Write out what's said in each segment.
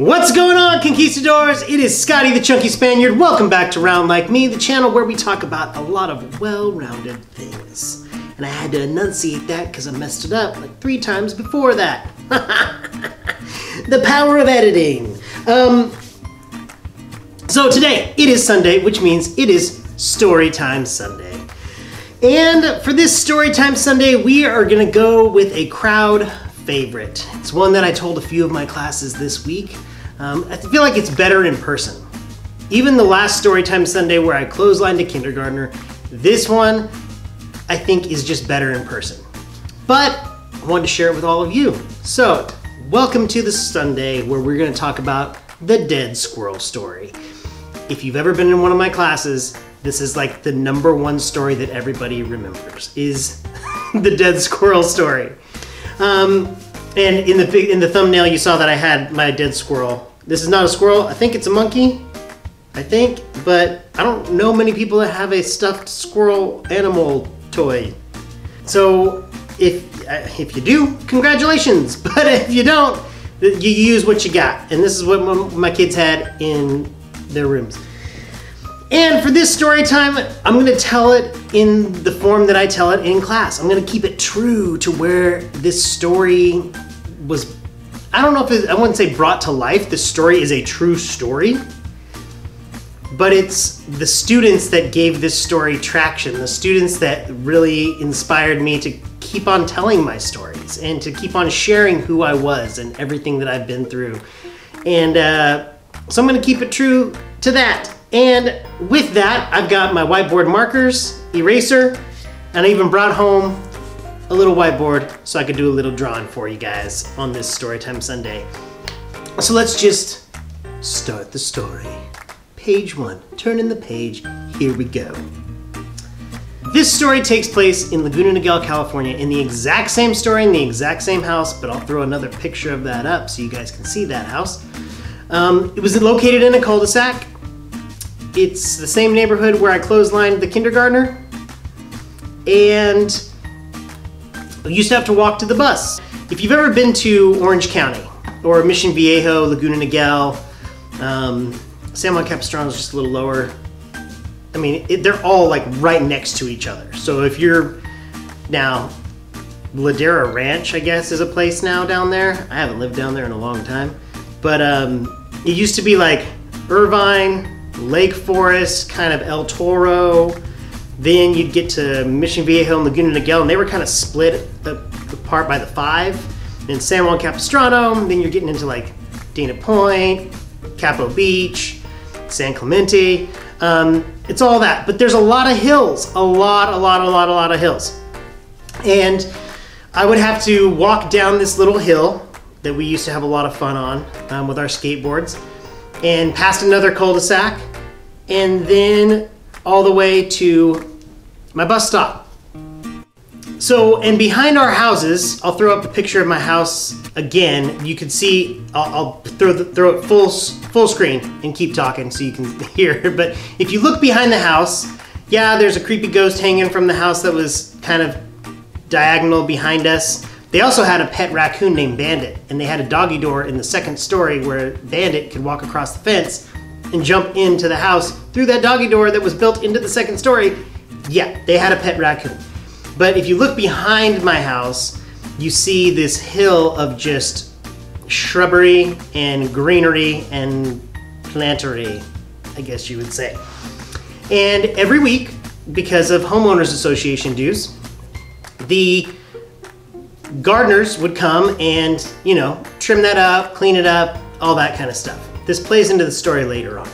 What's going on, Conquistadors? It is Scotty the Chunky Spaniard. Welcome back to Round Like Me, the channel where we talk about a lot of well-rounded things. And I had to enunciate that because I messed it up like 3 times before that. The power of editing. So today, it is Sunday, which means it is Storytime Sunday. And for this Storytime Sunday, we are going to go with a crowd favorite. It's one that I told a few of my classes this week. I feel like it's better in person. Even the last Storytime Sunday where I clotheslined a kindergartner, this one I think is just better in person. But I wanted to share it with all of you. So, welcome to the Sunday where we're going to talk about the Dead Squirrel Story. If you've ever been in one of my classes, this is like the #1 story that everybody remembers, is the Dead Squirrel Story. And in the thumbnail you saw that I had my dead squirrel. This is not a squirrel, I think it's a monkey, but I don't know many people that have a stuffed squirrel animal toy. So if you do, congratulations, but if you don't, you use what you got. And this is what my kids had in their rooms. And for this story time, I'm going to tell it in the form that I tell it in class. I'm going to keep it true to where this story was, I don't know if I wouldn't say brought to life. This story is a true story, but it's the students that gave this story traction, the students that really inspired me to keep on telling my stories and to keep on sharing who I was and everything that I've been through. And so I'm going to keep it true to that. And with that, I've got my whiteboard markers, eraser, and I even brought home a little whiteboard so I could do a little drawing for you guys on this Storytime Sunday. So let's just start the story. Page 1, turn in the page, here we go. This story takes place in Laguna Niguel, California, in the exact same story, in the exact same house, but I'll throw another picture of that up so you guys can see that house. It was located in a cul-de-sac. It's the same neighborhood where I clotheslined the kindergartner, and I used to have to walk to the bus. If you've ever been to Orange County, or Mission Viejo, Laguna Niguel, San Juan Capistrano is just a little lower. I mean, they're all like right next to each other. So if you're now, Ladera Ranch, I guess, is a place now down there. I haven't lived down there in a long time, but it used to be like Irvine, Lake Forest, kind of El Toro. Then you'd get to Mission Viejo and Laguna Niguel, and they were kind of split apart by the 5. And San Juan Capistrano, then you're getting into like Dana Point, Capo Beach, San Clemente. It's all that, but there's a lot of hills, a lot of hills. And I would have to walk down this little hill that we used to have a lot of fun on with our skateboards, and past another cul-de-sac, and then all the way to my bus stop. So, and behind our houses, I'll throw up a picture of my house again. You can see, I'll throw it full screen and keep talking so you can hear. But if you look behind the house, yeah, there's a creepy ghost hanging from the house that was kind of diagonal behind us. They also had a pet raccoon named Bandit, and they had a doggy door in the 2nd story where Bandit could walk across the fence and jump into the house through that doggy door that was built into the 2nd story. Yeah, they had a pet raccoon. But if you look behind my house, you see this hill of just shrubbery and greenery and plantery, I guess you would say. And every week, because of homeowners association dues, the gardeners would come and, you know, trim that up, clean it up, all that kind of stuff. This plays into the story later on.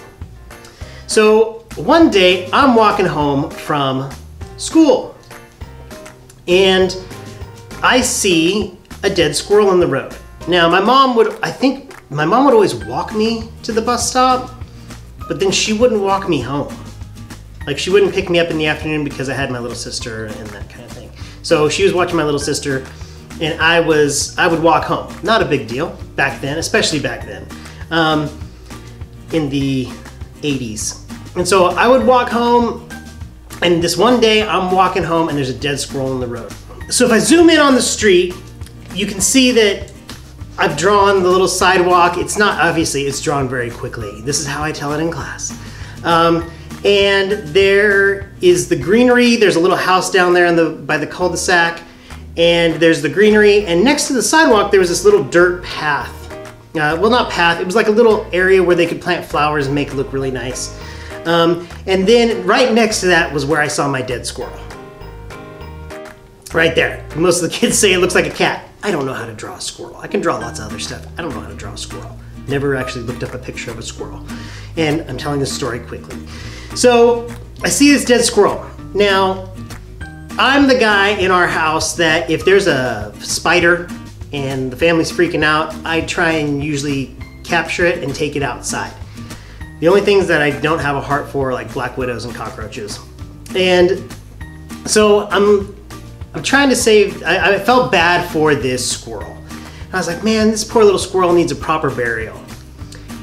So one day I'm walking home from school and I see a dead squirrel in the road. Now I think my mom would always walk me to the bus stop, but then she wouldn't walk me home. Like, she wouldn't pick me up in the afternoon because I had my little sister and that kind of thing. So she was watching my little sister, and I would walk home. Not a big deal back then, especially back then, in the 80s. And so I would walk home, and this one day I'm walking home and there's a dead squirrel in the road. So if I zoom in on the street, you can see that I've drawn the little sidewalk. It's not, obviously, it's drawn very quickly. This is how I tell it in class. And there is the greenery. There's a little house down there by the cul-de-sac. And there's the greenery. And next to the sidewalk, there was this little dirt path. Well, not path. It was like a little area where they could plant flowers and make it look really nice. And then right next to that was where I saw my dead squirrel. Right there. Most of the kids say it looks like a cat. I don't know how to draw a squirrel. I can draw lots of other stuff. I don't know how to draw a squirrel. Never actually looked up a picture of a squirrel. And I'm telling this story quickly. So I see this dead squirrel. Now, I'm the guy in our house that if there's a spider and the family's freaking out, I try and usually capture it and take it outside. The only things that I don't have a heart for are like black widows and cockroaches. And so I'm trying to save, I felt bad for this squirrel. And I was like, man, this poor little squirrel needs a proper burial.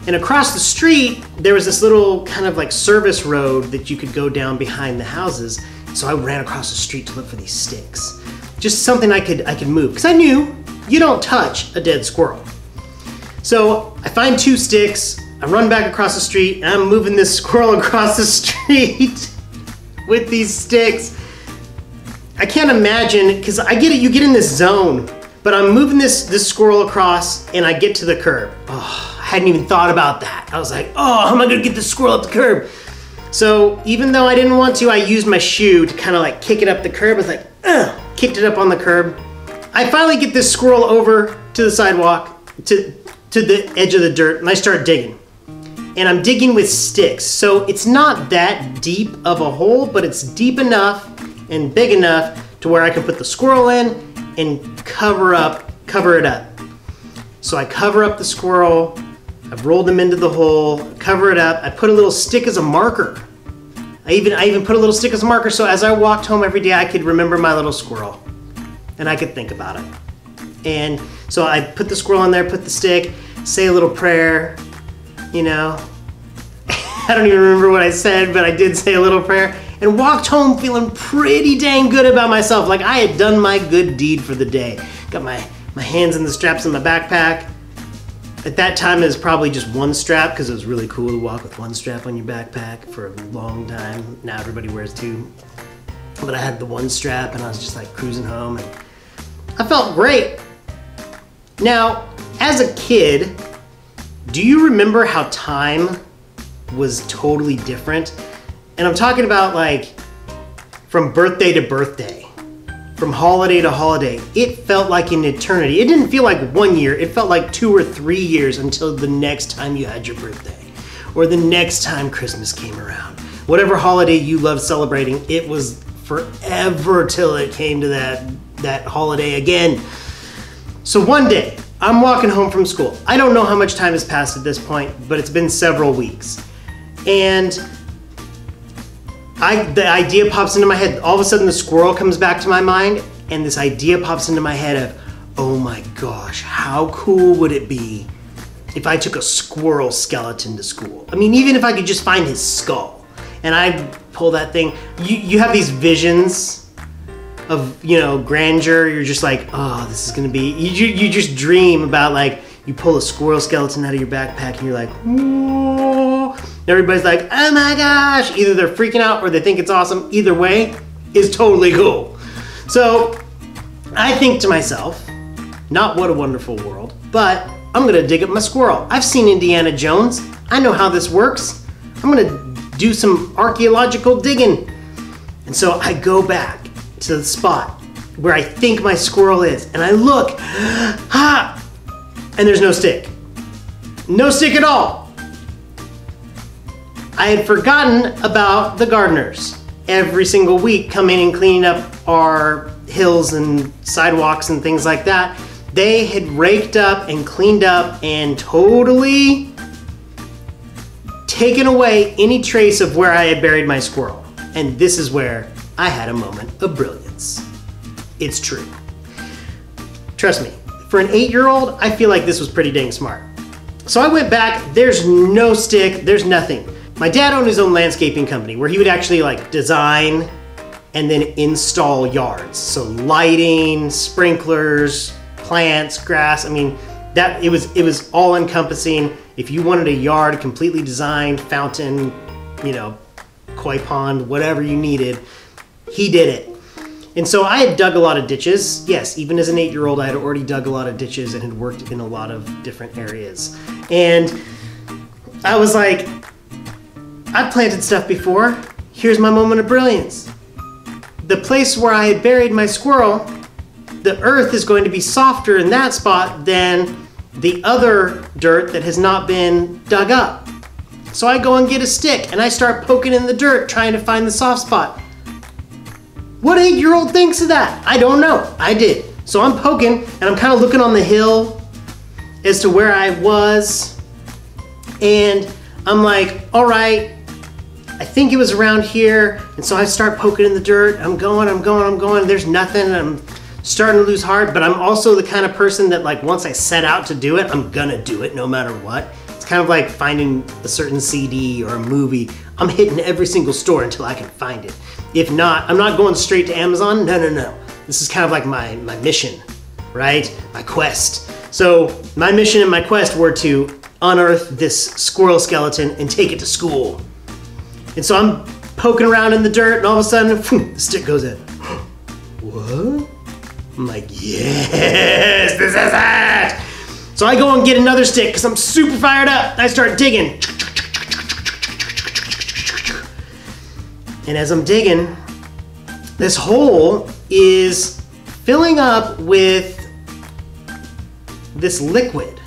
And across the street, there was this little kind of like service road that you could go down behind the houses. So I ran across the street to look for these sticks. Just something I could move, because I knew you don't touch a dead squirrel. So I find 2 sticks, I run back across the street, and I'm moving this squirrel across the street with these sticks. I can't imagine, because I get it, you get in this zone, but I'm moving this squirrel across and I get to the curb. Oh, I hadn't even thought about that. I was like, oh, how am I gonna get this squirrel up the curb? So even though I didn't want to, I used my shoe to kind of like kick it up the curb. I was like, ugh, kicked it up on the curb. I finally get this squirrel over to the sidewalk, to the edge of the dirt, and I start digging. And I'm digging with sticks. So it's not that deep of a hole, but it's deep enough and big enough to where I can put the squirrel in and cover it up. So I cover up the squirrel, I've rolled him into the hole, cover it up, I put a little stick as a marker. I even put a little stick as a marker so as I walked home every day I could remember my little squirrel and I could think about it. And so I put the squirrel in there, put the stick, say a little prayer, you know. I don't even remember what I said, but I did say a little prayer and walked home feeling pretty dang good about myself, like I had done my good deed for the day. Got my hands in the straps in my backpack. At that time it was probably just 1 strap because it was really cool to walk with 1 strap on your backpack for a long time. Now everybody wears 2. But I had the 1 strap and I was just like cruising home and I felt great. Now, as a kid, do you remember how time was totally different? And I'm talking about like from birthday to birthday, from holiday to holiday. It felt like an eternity. It didn't feel like 1 year. It felt like 2 or 3 years until the next time you had your birthday or the next time Christmas came around. Whatever holiday you loved celebrating, it was forever till it came to that holiday again. So one day, I'm walking home from school. I don't know how much time has passed at this point, but it's been several weeks. And the idea pops into my head. All of a sudden the squirrel comes back to my mind and this idea pops into my head of, oh my gosh, how cool would it be if I took a squirrel skeleton to school? I mean, even if I could just find his skull and I pull that thing. You have these visions of, you know, grandeur. You're just like, oh, this is gonna be, you just dream about like, you pull a squirrel skeleton out of your backpack and you're like, whoa. Everybody's like, oh my gosh. Either they're freaking out or they think it's awesome. Either way is totally cool. So I think to myself, not what a wonderful world, but I'm gonna dig up my squirrel. I've seen Indiana Jones. I know how this works. I'm gonna do some archaeological digging. And so I go back to the spot where I think my squirrel is and I look, and there's no stick. No stick at all. I had forgotten about the gardeners. Every single week coming and cleaning up our hills and sidewalks and things like that. They had raked up and cleaned up and totally taken away any trace of where I had buried my squirrel. And this is where I had a moment of brilliance. It's true. Trust me, for an 8-year-old, I feel like this was pretty dang smart. So I went back, there's no stick, there's nothing. My dad owned his own landscaping company where he would actually like design and then install yards. So lighting, sprinklers, plants, grass. I mean, That it was all encompassing. If you wanted a yard completely designed, fountain, you know, koi pond, whatever you needed, he did it. And so I had dug a lot of ditches. Yes, even as an 8-year-old, I had already dug a lot of ditches and had worked in a lot of different areas. And I was like, I've planted stuff before. Here's my moment of brilliance. The place where I had buried my squirrel, the earth is going to be softer in that spot than the other dirt that has not been dug up. So I go and get a stick and I start poking in the dirt trying to find the soft spot. What 8-year-old thinks of that? I don't know. I did. So I'm poking and I'm kind of looking on the hill as to where I was. And I'm like, all right, I think it was around here. And so I start poking in the dirt. I'm going. There's nothing. I'm starting to lose heart, but I'm also the kind of person that, like, once I set out to do it, I'm gonna do it no matter what. It's kind of like finding a certain CD or a movie. I'm hitting every single store until I can find it. If not, I'm not going straight to Amazon. No. This is kind of like my mission, right? My quest. So my mission and my quest were to unearth this squirrel skeleton and take it to school. And so I'm poking around in the dirt and all of a sudden, the stick goes in. What? I'm like, yes, this is it. So I go and get another stick because I'm super fired up. I start digging. And as I'm digging, this hole is filling up with this liquid.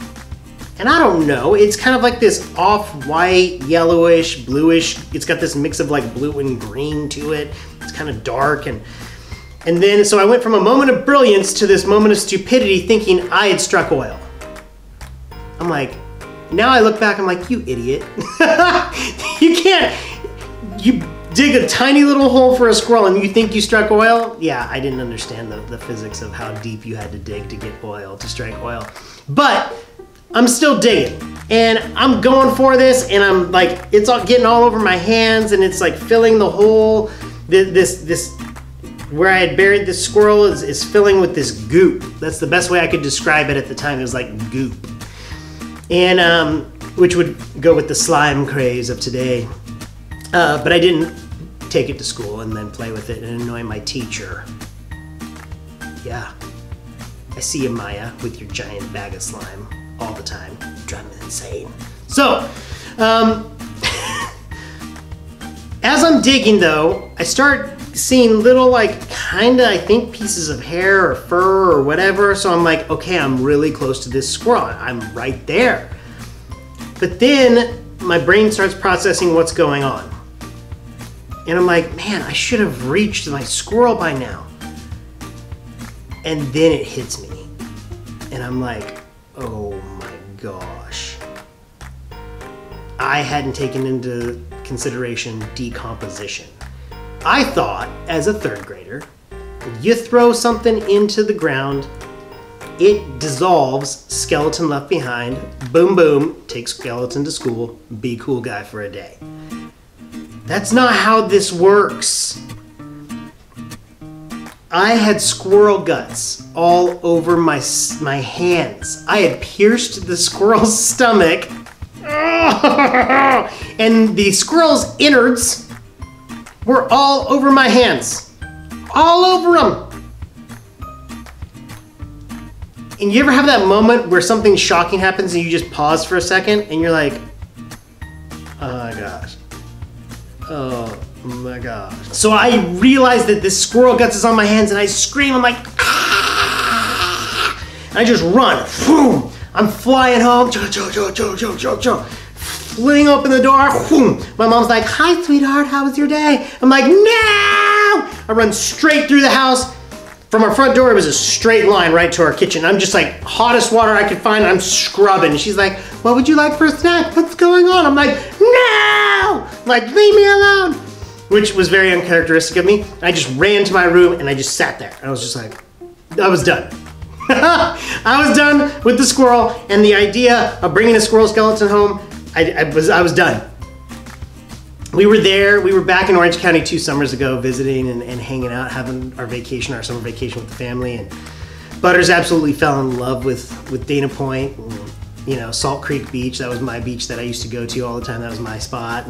And I don't know, it's kind of like this off-white, yellowish, bluish. It's got this mix of like blue and green to it. It's kind of dark. And then, so I went from a moment of brilliance to this moment of stupidity thinking I had struck oil. I'm like, now I look back, I'm like, you idiot. You dig a tiny little hole for a squirrel and you think you struck oil? Yeah, I didn't understand the physics of how deep you had to dig to get oil, to strike oil. But I'm still digging and I'm going for this and I'm like, it's all getting all over my hands and it's like filling the hole. This where I had buried this squirrel is filling with this goop. That's the best way I could describe it at the time. It was like goop. And which would go with the slime craze of today. But I didn't take it to school and then play with it and annoy my teacher. Yeah. I see you, Maya, with your giant bag of slime all the time. Driving me insane. So, as I'm digging though, I start seeing little, like, kinda, I think, pieces of hair or fur or whatever. So I'm like, okay, I'm really close to this squirrel. I'm right there. But then my brain starts processing what's going on. And I'm like, man, I should have reached my squirrel by now. And then it hits me. And I'm like, oh my gosh. I hadn't taken into consideration decomposition. I thought, as a 3rd grader, you throw something into the ground, it dissolves, skeleton left behind, boom, boom, take skeleton to school, be cool guy for a day. That's not how this works. I had squirrel guts all over my hands. I had pierced the squirrel's stomach, and the squirrel's innards were all over my hands. All over them. And you ever have that moment where something shocking happens and you just pause for a second and you're like, oh my gosh. Oh my gosh. So I realized that this squirrel guts is on my hands and I scream, I'm like, ah! And I just run. Boom! I'm flying home. Fling open the door. Boom! My mom's like, hi sweetheart, how was your day? I'm like, no! I run straight through the house. From our front door, it was a straight line right to our kitchen. I'm just like, hottest water I could find, I'm scrubbing. And she's like, what would you like for a snack? What's going on? I'm like, no! Like, leave me alone! Which was very uncharacteristic of me. I just ran to my room and I just sat there. I was just like, I was done. I was done with the squirrel and the idea of bringing a squirrel skeleton home. I was done. We were back in Orange County 2 summers ago visiting and hanging out, having our summer vacation with the family. And Butters absolutely fell in love with Dana Point, and, you know, Salt Creek Beach. That was my beach that I used to go to all the time. That was my spot,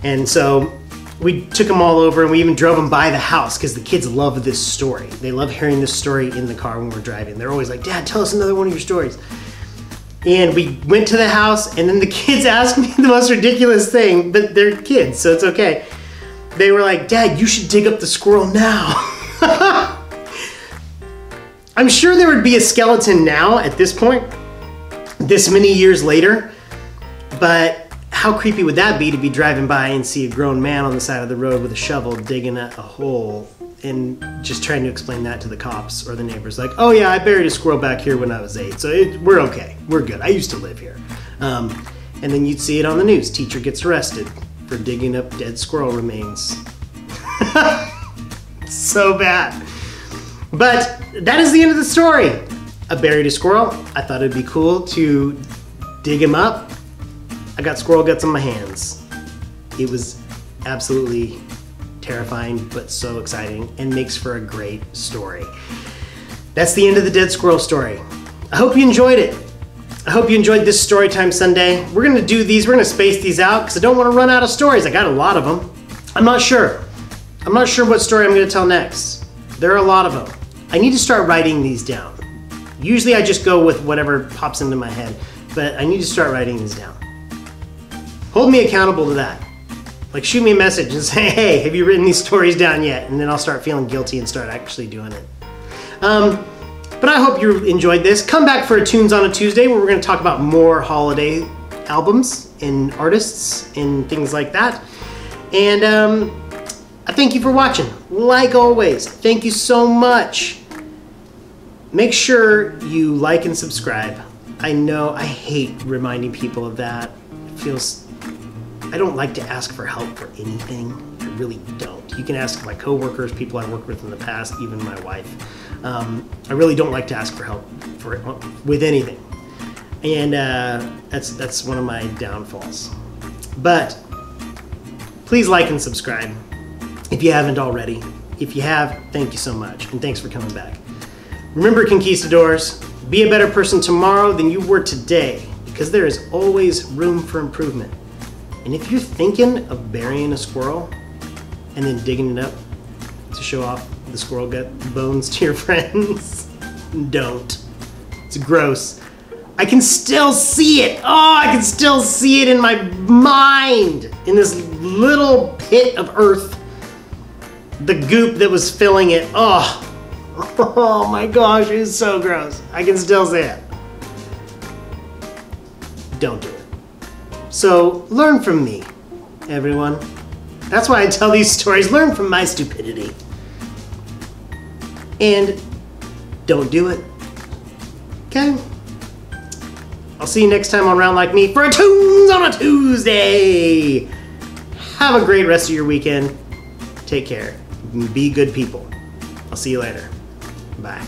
and so we took them all over, and we even drove them by the house because the kids love this story. They love hearing this story in the car when we're driving. They're always like, "Dad, tell us another one of your stories." And we went to the house, and then the kids asked me the most ridiculous thing, but they're kids, so it's okay. They were like, "Dad, you should dig up the squirrel now." I'm sure there would be a skeleton now at this point, this many years later, but how creepy would that be to be driving by and see a grown man on the side of the road with a shovel digging a hole and just trying to explain that to the cops or the neighbors, like, "Oh yeah, I buried a squirrel back here when I was 8, so we're okay, we're good, I used to live here." And then you'd see it on the news, teacher gets arrested for digging up dead squirrel remains. So bad. But that is the end of the story. I buried a squirrel. I thought it'd be cool to dig him up. I got squirrel guts on my hands. It was absolutely terrifying, but so exciting, and makes for a great story. That's the end of the Dead Squirrel Story. I hope you enjoyed it. I hope you enjoyed this Storytime Sunday. We're gonna do these, we're gonna space these out because I don't want to run out of stories. I got a lot of them. I'm not sure what story I'm gonna tell next. There are a lot of them. I need to start writing these down. Usually I just go with whatever pops into my head, but I need to start writing these down. Hold me accountable to that. Like, shoot me a message and say, "Hey, have you written these stories down yet?" And then I'll start feeling guilty and start actually doing it. But I hope you enjoyed this. Come back for a Tunes on a Tuesday where we're going to talk about more holiday albums and artists and things like that. And I thank you for watching. Like always, thank you so much. Make sure you like and subscribe. I know I hate reminding people of that. It feels... I don't like to ask for help for anything. I really don't. You can ask my coworkers, people I've worked with in the past, even my wife. I really don't like to ask for help with anything. And that's one of my downfalls. But please like and subscribe if you haven't already. If you have, thank you so much. And thanks for coming back. Remember, conquistadors, be a better person tomorrow than you were today, because there is always room for improvement. And if you're thinking of burying a squirrel and then digging it up to show off the squirrel gut bones to your friends, don't. It's gross. I can still see it. Oh, I can still see it in my mind, in this little pit of earth. The goop that was filling it. Oh, oh my gosh, it is so gross. I can still see it. Don't do it. So learn from me, everyone. That's why I tell these stories. Learn from my stupidity. And don't do it. Okay? I'll see you next time on Round Like Me for a Tunes on a Tuesday. Have a great rest of your weekend. Take care. Be good people. I'll see you later. Bye.